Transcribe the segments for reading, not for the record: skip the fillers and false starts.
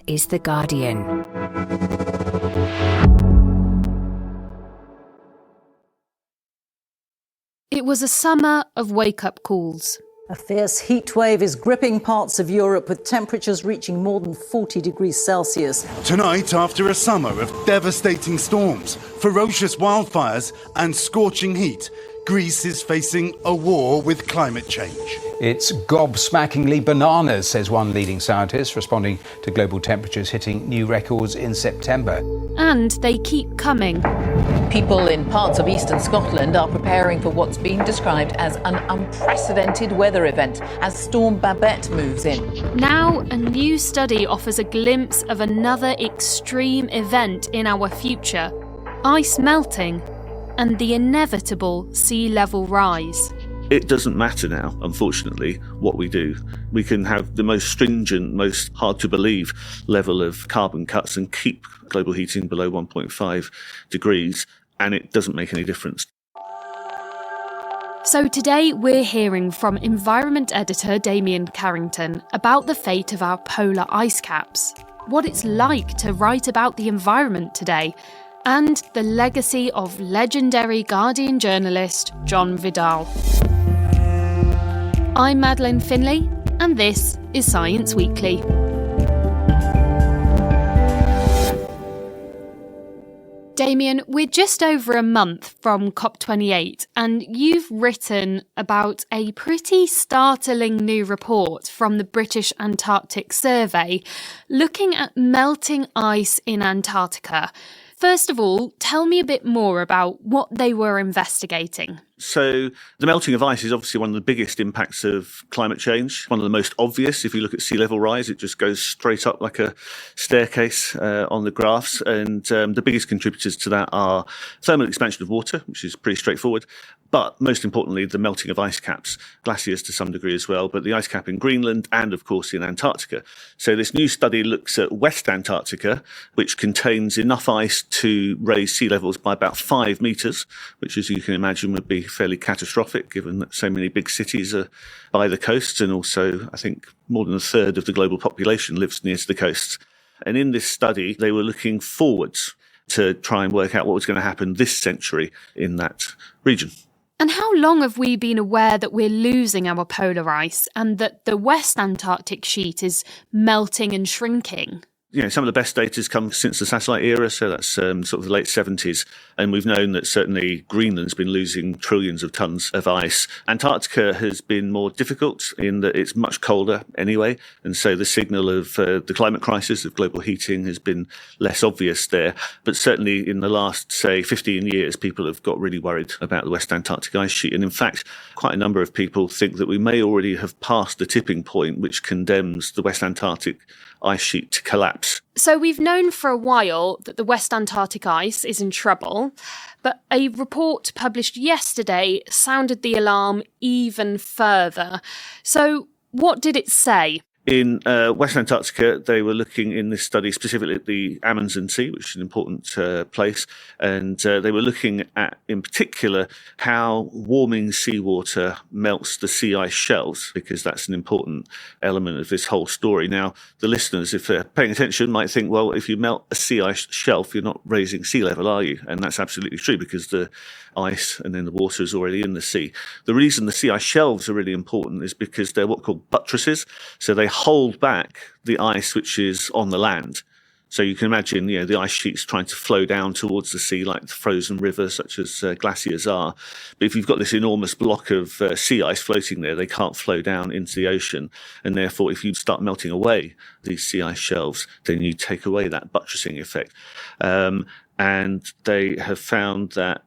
is The Guardian. It was a summer of wake-up calls. A fierce heat wave is gripping parts of Europe with temperatures reaching more than 40 degrees Celsius. Tonight, after a summer of devastating storms, ferocious wildfires and scorching heat, Greece is facing a war with climate change. It's gobsmackingly bananas, says one leading scientist, responding to global temperatures hitting new records in September. And they keep coming. People in parts of eastern Scotland are preparing for what's being described as an unprecedented weather event as Storm Babette moves in. Now, a new study offers a glimpse of another extreme event in our future: ice melting and the inevitable sea level rise. It doesn't matter now, unfortunately, what we do. We can have the most stringent, most hard-to-believe level of carbon cuts and keep global heating below 1.5 degrees, and it doesn't make any difference. So today we're hearing from environment editor Damian Carrington about the fate of our polar ice caps, what it's like to write about the environment today, and the legacy of legendary Guardian journalist John Vidal. I'm Madeleine Finlay, and this is Science Weekly. Damian, we're just over a month from COP28, and you've written about a pretty startling new report from the British Antarctic Survey looking at melting ice in Antarctica. First of all, tell me a bit more about what they were investigating. So the melting of ice is obviously one of the biggest impacts of climate change, one of the most obvious. If you look at sea level rise, it just goes straight up like a staircase on the graphs. And the biggest contributors to that are thermal expansion of water, which is pretty straightforward. But most importantly, the melting of ice caps, glaciers to some degree as well, but the ice cap in Greenland and, of course, in Antarctica. So this new study looks at West Antarctica, which contains enough ice to raise sea levels by about 5 metres, which, as you can imagine, would be fairly catastrophic given that so many big cities are by the coast, and also I think more than a third of the global population lives near to the coasts. And in this study, they were looking forwards to try and work out what was going to happen this century in that region. And how long have we been aware that we're losing our polar ice and that the West Antarctic sheet is melting and shrinking? You know, some of the best data has come since the satellite era, so that's sort of the late 70s. And we've known that certainly Greenland's been losing trillions of tons of ice. Antarctica has been more difficult in that it's much colder anyway. And so the signal of the climate crisis of global heating has been less obvious there. But certainly in the last, say, 15 years, people have got really worried about the West Antarctic ice sheet. And in fact, quite a number of people think that we may already have passed the tipping point which condemns the West Antarctic ice sheet to collapse. So we've known for a while that the West Antarctic ice is in trouble, but a report published yesterday sounded the alarm even further. So what did it say? In West Antarctica, they were looking in this study specifically at the Amundsen Sea, which is an important place, and they were looking at, in particular, how warming seawater melts the sea ice shelves, because that's an important element of this whole story. Now, the listeners, if they're paying attention, might think, well, if you melt a sea ice shelf, you're not raising sea level, are you? And that's absolutely true, because the ice and then the water is already in the sea. The reason the sea ice shelves are really important is because they're what are called buttresses, so they hold back the ice which is on the land. So you can imagine, you know, the ice sheets trying to flow down towards the sea like the frozen rivers, such as glaciers are. But if you've got this enormous block of sea ice floating there, they can't flow down into the ocean. And therefore, if you start melting away these sea ice shelves, then you take away that buttressing effect. And they have found that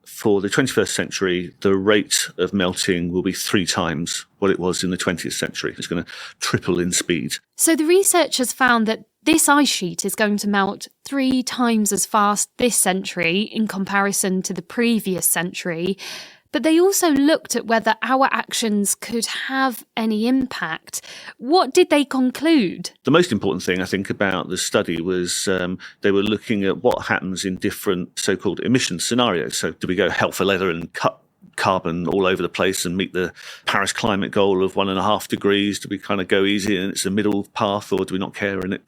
for the 21st century, the rate of melting will be 3 times what it was in the 20th century. It's going to triple in speed. So the researchers found that this ice sheet is going to melt 3 times as fast this century in comparison to the previous century. But they also looked at whether our actions could have any impact. What did they conclude? The most important thing, I think, about the study was they were looking at what happens in different so-called emission scenarios. So do we go hell for leather and cut carbon all over the place and meet the Paris climate goal of 1.5 degrees? Do we kind of go easy and it's a middle path, or do we not care and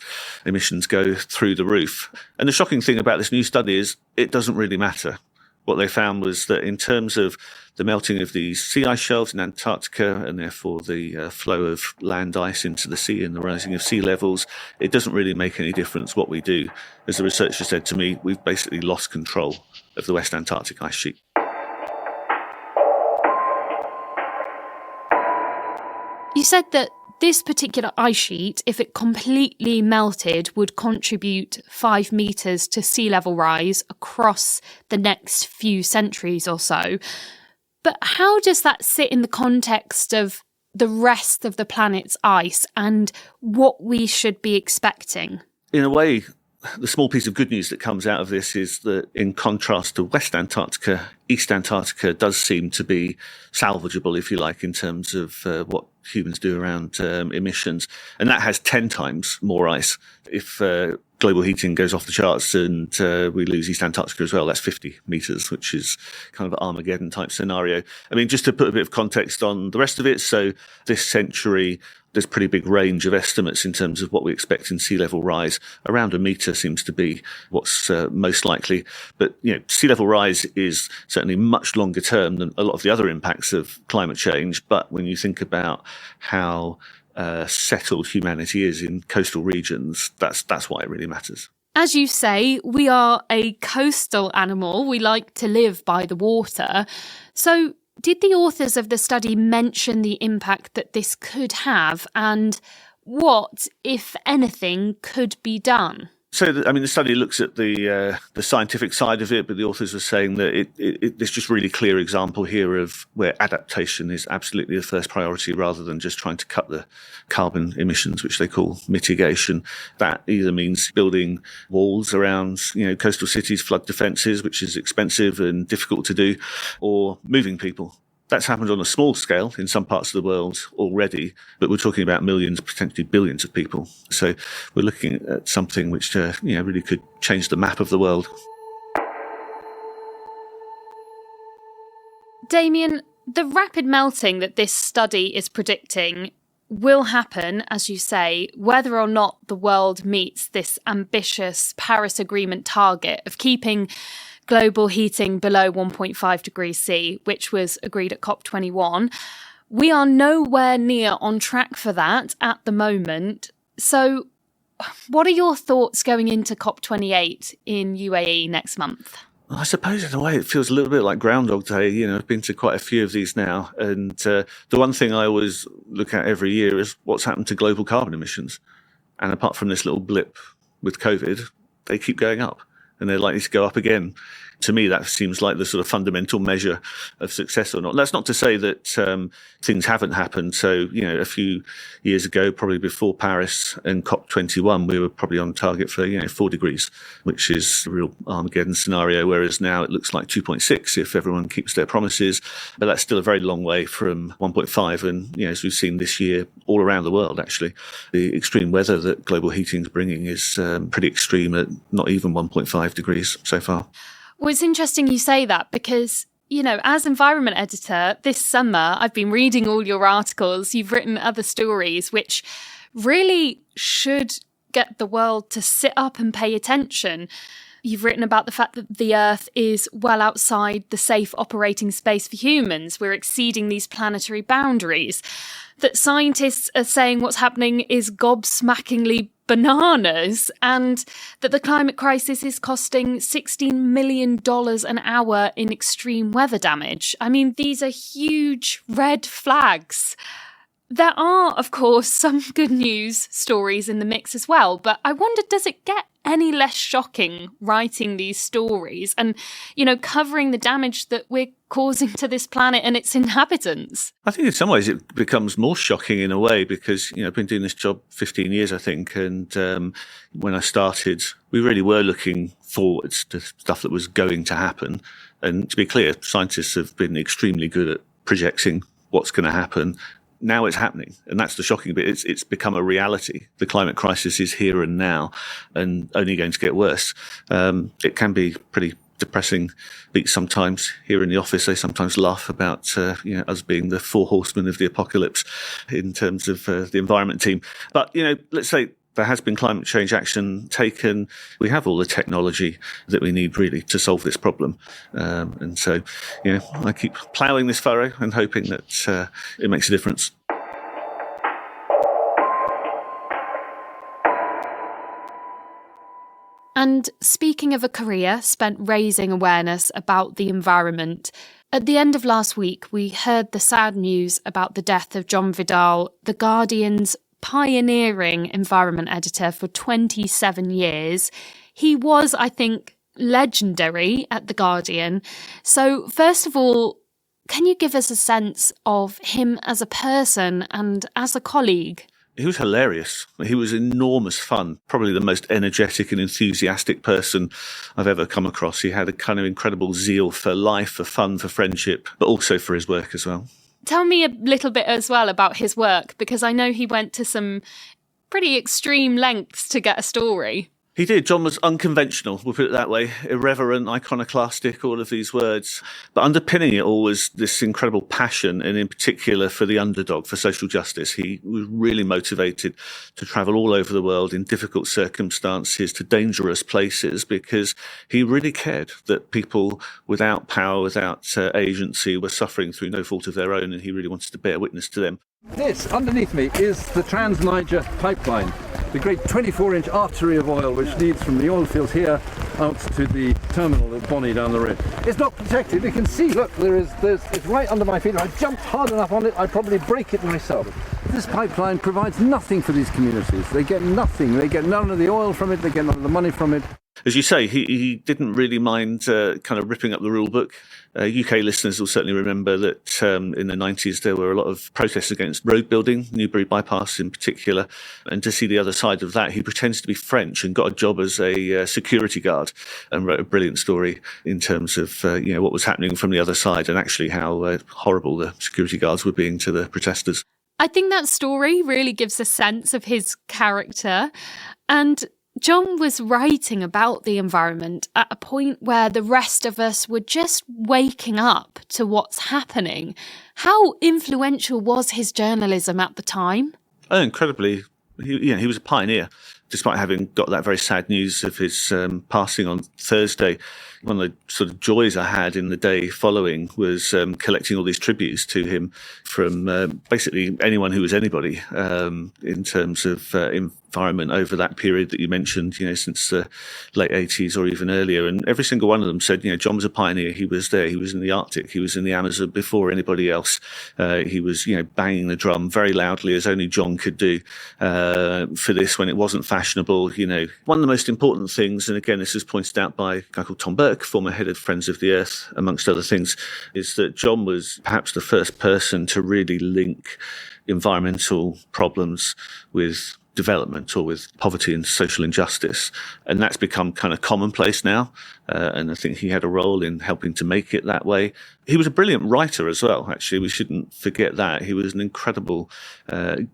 emissions go through the roof? And the shocking thing about this new study is it doesn't really matter. What they found was that in terms of the melting of these sea ice shelves in Antarctica and therefore the flow of land ice into the sea and the rising of sea levels, it doesn't really make any difference what we do. As the researcher said to me, we've basically lost control of the West Antarctic ice sheet. You said that this particular ice sheet, if it completely melted, would contribute 5 metres to sea level rise across the next few centuries or so. But how does that sit in the context of the rest of the planet's ice and what we should be expecting? In a way, the small piece of good news that comes out of this is that in contrast to West Antarctica, East Antarctica does seem to be salvageable, if you like, in terms of what humans do around emissions. And that has 10 times more ice. If global heating goes off the charts and we lose East Antarctica as well, that's 50 metres, which is kind of an Armageddon type scenario. I mean, just to put a bit of context on the rest of it, so this century, there's a pretty big range of estimates in terms of what we expect in sea level rise. Around a metre seems to be what's most likely. But, sea level rise is certainly much longer term than a lot of the other impacts of climate change. But when you think about how settled humanity is in coastal regions, that's why it really matters. As you say, we are a coastal animal. We like to live by the water. So did the authors of the study mention the impact that this could have, and what, if anything, could be done? So, the study looks at the scientific side of it, but the authors are saying that there's just really clear example here of where adaptation is absolutely the first priority rather than just trying to cut the carbon emissions, which they call mitigation. That either means building walls around, coastal cities, flood defences, which is expensive and difficult to do, or moving people. That's happened on a small scale in some parts of the world already, but we're talking about millions, potentially billions of people. So we're looking at something which, really could change the map of the world. Damian, the rapid melting that this study is predicting will happen, as you say, whether or not the world meets this ambitious Paris Agreement target of keeping global heating below 1.5 degrees C, which was agreed at COP21. We are nowhere near on track for that at the moment. So what are your thoughts going into COP28 in UAE next month? I suppose in a way it feels a little bit like Groundhog Day. I've been to quite a few of these now. And the one thing I always look at every year is what's happened to global carbon emissions. And apart from this little blip with COVID, they keep going up. And they're likely to go up again. To me, that seems like the sort of fundamental measure of success or not. That's not to say that things haven't happened. So, a few years ago, probably before Paris and COP21, we were probably on target for, 4 degrees, which is a real Armageddon scenario, whereas now it looks like 2.6 if everyone keeps their promises. But that's still a very long way from 1.5. And, as we've seen this year all around the world, actually, the extreme weather that global heating is bringing is pretty extreme at not even 1.5 degrees so far. Well, it's interesting you say that because, as environment editor this summer, I've been reading all your articles. You've written other stories which really should get the world to sit up and pay attention. You've written about the fact that the Earth is well outside the safe operating space for humans. We're exceeding these planetary boundaries. That scientists are saying what's happening is gobsmackingly bananas, and that the climate crisis is costing $16 million an hour in extreme weather damage. I mean, these are huge red flags. There are, of course, some good news stories in the mix as well, but I wonder, does it get any less shocking writing these stories and, covering the damage that we're causing to this planet and its inhabitants? I think in some ways it becomes more shocking in a way because, I've been doing this job 15 years, I think. And when I started, we really were looking forwards to stuff that was going to happen. And to be clear, scientists have been extremely good at projecting what's going to happen. Now it's happening, and that's the shocking bit. It's become a reality. The climate crisis is here and now, and only going to get worse. It can be pretty depressing beat sometimes. Here in the office, they sometimes laugh about us being the four horsemen of the apocalypse in terms of the environment team. But, let's say there has been climate change action taken. We have all the technology that we need really to solve this problem. And so, I keep ploughing this furrow and hoping that it makes a difference. And speaking of a career spent raising awareness about the environment, at the end of last week, we heard the sad news about the death of John Vidal, The Guardian's pioneering environment editor for 27 years. He was, I think, legendary at The Guardian. So first of all, can you give us a sense of him as a person and as a colleague? He was hilarious. He was enormous fun, probably the most energetic and enthusiastic person I've ever come across. He had a kind of incredible zeal for life, for fun, for friendship, but also for his work as well. Tell me a little bit as well about his work, because I know he went to some pretty extreme lengths to get a story. He did. John was unconventional, we'll put it that way. Irreverent, iconoclastic, all of these words. But underpinning it all was this incredible passion, and in particular for the underdog, for social justice. He was really motivated to travel all over the world in difficult circumstances to dangerous places, because he really cared that people without power, without agency were suffering through no fault of their own, and he really wanted to bear witness to them. This, underneath me, is the Trans-Niger pipeline, the great 24-inch artery of oil which leads from the oil fields here out to the terminal at Bonny down the road. It's not protected. You can see, look, it's right under my feet. If I jumped hard enough on it, I'd probably break it myself. This pipeline provides nothing for these communities. They get nothing. They get none of the oil from it. They get none of the money from it. As you say, he didn't really mind kind of ripping up the rule book. UK listeners will certainly remember that in the 90s there were a lot of protests against road building, Newbury Bypass in particular. And to see the other side of that, he pretends to be French and got a job as a security guard and wrote a brilliant story in terms of what was happening from the other side and actually how horrible the security guards were being to the protesters. I think that story really gives a sense of his character. And John was writing about the environment at a point where the rest of us were just waking up to what's happening. How influential was his journalism at the time? Oh, incredibly. He was a pioneer. Despite having got that very sad news of his passing on Thursday, one of the sort of joys I had in the day following was collecting all these tributes to him from basically anyone who was anybody in terms of environment over that period that you mentioned, since the late 80s or even earlier. And every single one of them said, John was a pioneer. He was there. He was in the Arctic. He was in the Amazon before anybody else. He was, banging the drum very loudly as only John could do for this when it wasn't fashionable. One of the most important things, and again, this is pointed out by a guy called Tom Burke, former head of Friends of the Earth, amongst other things, is that John was perhaps the first person to really link environmental problems with development or with poverty and social injustice. And that's become kind of commonplace now. And I think he had a role in helping to make it that way. He was a brilliant writer as well, actually. We shouldn't forget that. He was an incredible,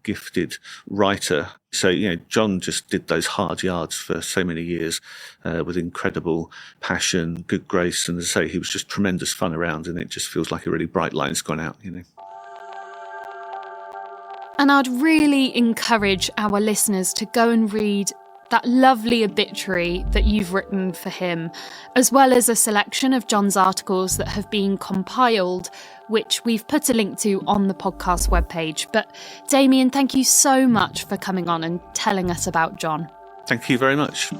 gifted writer. So, John just did those hard yards for so many years with incredible passion, good grace. And as I say, he was just tremendous fun around, and it just feels like a really bright line's gone out, And I'd really encourage our listeners to go and read that lovely obituary that you've written for him, as well as a selection of John's articles that have been compiled, which we've put a link to on the podcast webpage. But Damian, thank you so much for coming on and telling us about John. Thank you very much.